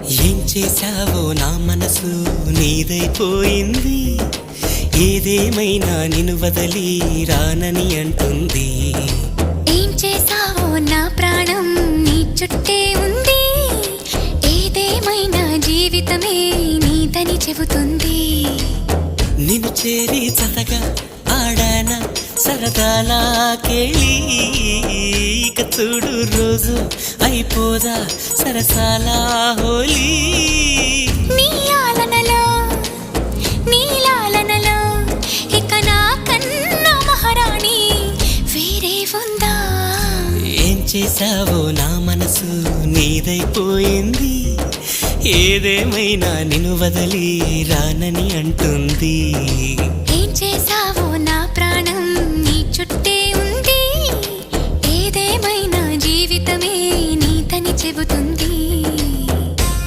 ఏం చేశావో నా మనసు నీదైపోయింది. ఏదేమైనా నిన్ను వదలి రానని అంటుంది. ఏం చేశావో నా ప్రాణం నీ చుట్టే ఉంది. ఏదేమైనా జీవితమే నీదని చెబుతుంది. నిన్ను చేరి చతగా ఆడాన సరదాలా కేళి. ఇక చూడు రోజు అయిపోదా సరసాలా హోలీ. నీ ఆలనలో నీ లాలనలో ఇక నా కన్నా మహారాణి వేరే ఉందా? ఏం చేశావో నా మనసు నీదైపోయింది. ఏదేమైనా నిన్ను వదలి రానని అంటుంది. ఏం చేశావో నా ప్రాణం నీ చుట్టే ఉంది. ఏదేమైనా జీవితమే నీదని చెబుతుంది.